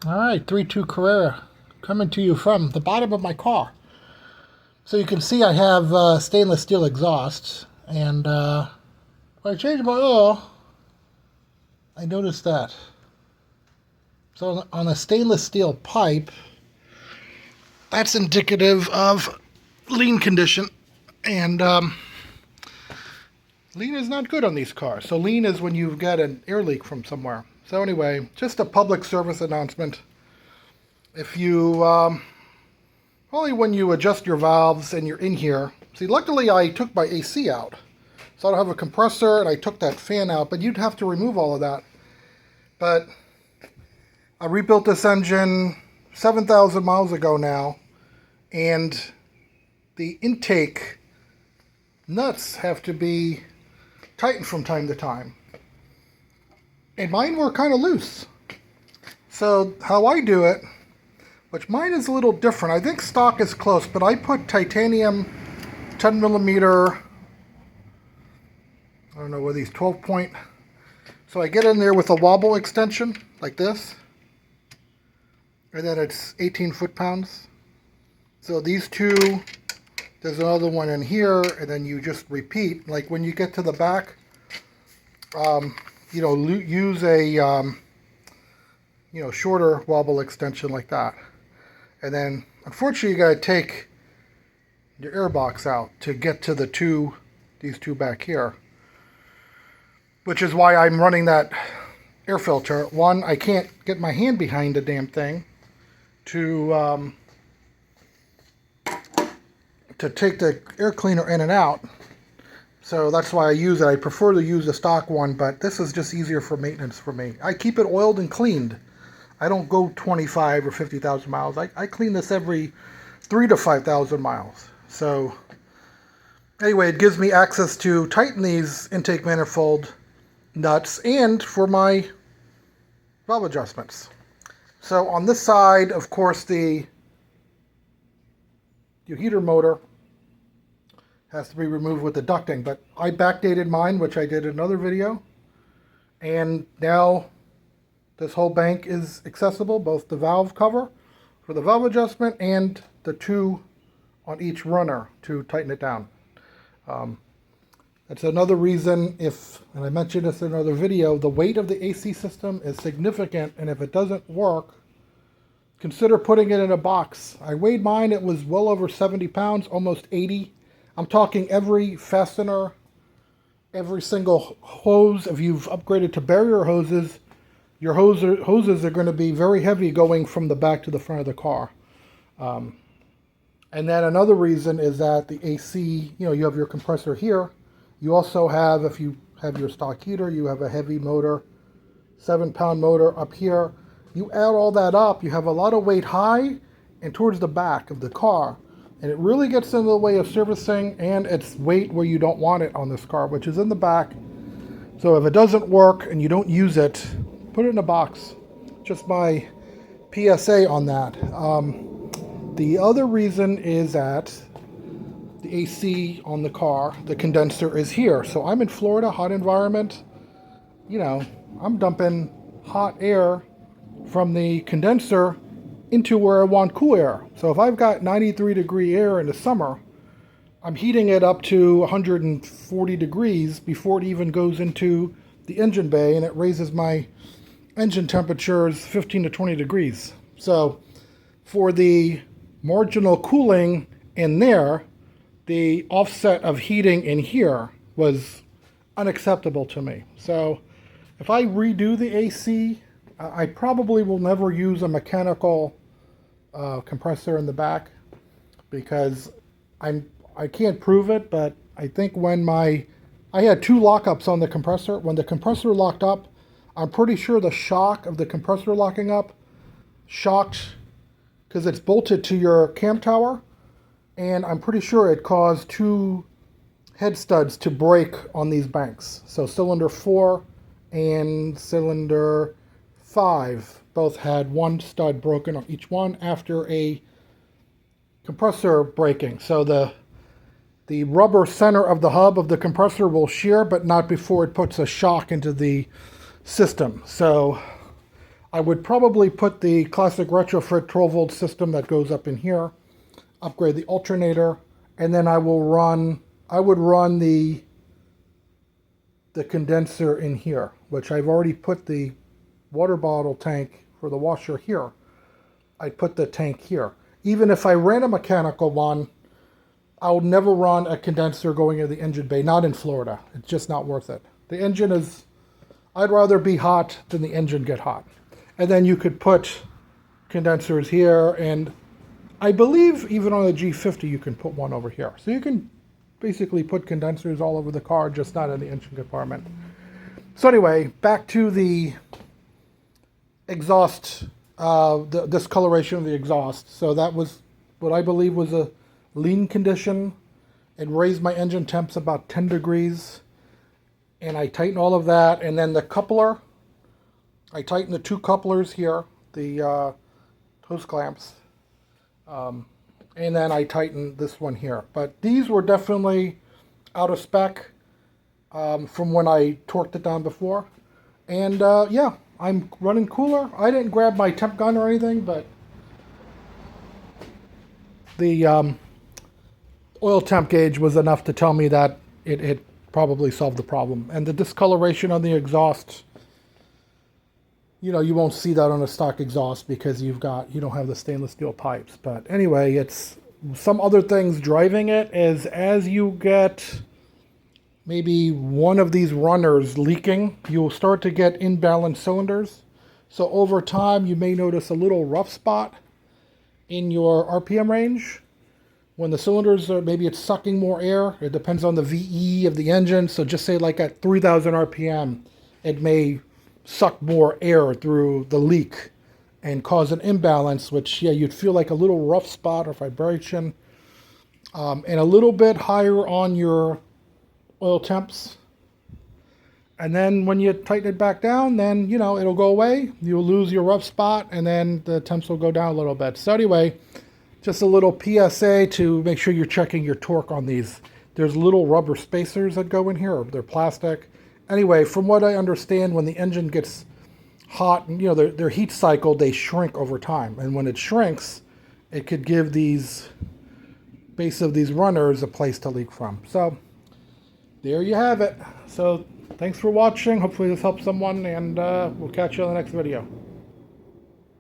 All right, 3.2 Carrera coming to you from the bottom of my car. So you can see I have stainless steel exhausts, and when I changed my oil, I noticed that. So on a stainless steel pipe, that's indicative of lean condition, and lean is not good on these cars. So lean is when you've got an air leak from somewhere. So anyway, just a public service announcement. If you, only when you adjust your valves and you're in here. See, luckily I took my AC out. So I don't have a compressor and I took that fan out, but you'd have to remove all of that. But I rebuilt this engine 7,000 miles ago now, and the intake nuts have to be tightened from time to time. And mine were kind of loose. So how I do it, which mine is a little different. I think stock is close, but I put titanium 10 millimeter, I don't know what these 12 point. So I get in there with a wobble extension like this. And then it's 18 foot-pounds. So these two, there's another one in here, and then you just repeat. Like when you get to the back, use a shorter wobble extension like that. And then, unfortunately, you got to take your air box out to get to these two back here. Which is why I'm running that air filter. One, I can't get my hand behind the damn thing to take the air cleaner in and out. So that's why I use it. I prefer to use the stock one, but this is just easier for maintenance for me. I keep it oiled and cleaned. I don't go 25 or 50,000 miles. I clean this every 3 to 5,000 miles. So anyway, it gives me access to tighten these intake manifold nuts and for my valve adjustments. So on this side, of course, your heater motor has to be removed with the ducting, but I backdated mine, which I did in another video, and now this whole bank is accessible, both the valve cover for the valve adjustment and the two on each runner to tighten it down. That's another reason, and I mentioned this in another video, the weight of the AC system is significant, and if it doesn't work, consider putting it in a box. I weighed mine, it was well over 70 pounds, almost 80. I'm talking every fastener, every single hose. If you've upgraded to barrier hoses, your hoses are going to be very heavy going from the back to the front of the car. And then another reason is that the AC, you have your compressor here. You also have, if you have your stock heater, you have a heavy motor, 7-pound motor up here. You add all that up, you have a lot of weight high and towards the back of the car. And it really gets in the way of servicing, and it's weight where you don't want it on this car, which is in the back. So if it doesn't work and you don't use it, put it in a box. Just my PSA on that. The other reason is that the AC on the car, the condenser is here. So I'm in Florida, hot environment. I'm dumping hot air from the condenser into where I want cool air. So if I've got 93 degree air in the summer, I'm heating it up to 140 degrees before it even goes into the engine bay, and it raises my engine temperatures 15 to 20 degrees. So for the marginal cooling in there, the offset of heating in here was unacceptable to me. So if I redo the AC, I probably will never use a mechanical compressor in the back, because I can't prove it, but I think when I had 2 lockups on the compressor. When the compressor locked up, I'm pretty sure the shock of the compressor locking up shocked, because it's bolted to your cam tower, and I'm pretty sure it caused 2 head studs to break on these banks. So cylinder 4 and cylinder 5 both had 1 stud broken on each one after a compressor breaking. So the rubber center of the hub of the compressor will shear, but not before it puts a shock into the system. So I would probably put the classic retrofit 12 volt system that goes up in here, upgrade the alternator, and then I would run the condenser in here, which I've already put the water bottle tank for the washer here. I'd put the tank here. Even if I ran a mechanical one, I would never run a condenser going in the engine bay, not in Florida. It's just not worth it. The engine is, I'd rather be hot than the engine get hot. And then you could put condensers here, and I believe even on the G50 you can put one over here. So you can basically put condensers all over the car, just not in the engine compartment. So anyway, back to the exhaust, the discoloration of the exhaust. So that was what I believe was a lean condition. It raised my engine temps about 10 degrees. And I tightened all of that. And then the coupler, I tightened the two couplers here, the hose clamps. And then I tightened this one here. But these were definitely out of spec from when I torqued it down before. And yeah, I'm running cooler. I didn't grab my temp gun or anything, but the oil temp gauge was enough to tell me that it probably solved the problem. And the discoloration on the exhaust, you know, you won't see that on a stock exhaust because you don't have the stainless steel pipes. But anyway, it's some other things driving it is as you get maybe one of these runners leaking, you'll start to get imbalanced cylinders. So over time, you may notice a little rough spot in your RPM range. When the cylinders are, maybe it's sucking more air. It depends on the VE of the engine. So just say like at 3,000 RPM, it may suck more air through the leak and cause an imbalance, which, yeah, you'd feel like a little rough spot or vibration. And a little bit higher on your oil temps. And then when you tighten it back down, then, you know, it'll go away. You'll lose your rough spot, and then the temps will go down a little bit. So anyway, just a little PSA to make sure you're checking your torque on these. There's little rubber spacers that go in here. They're plastic. Anyway, from what I understand, when the engine gets hot, you know, their heat cycle, they shrink over time. And when it shrinks, it could give these base of these runners a place to leak from. So there you have it. So thanks for watching. Hopefully this helps someone, and we'll catch you on the next video.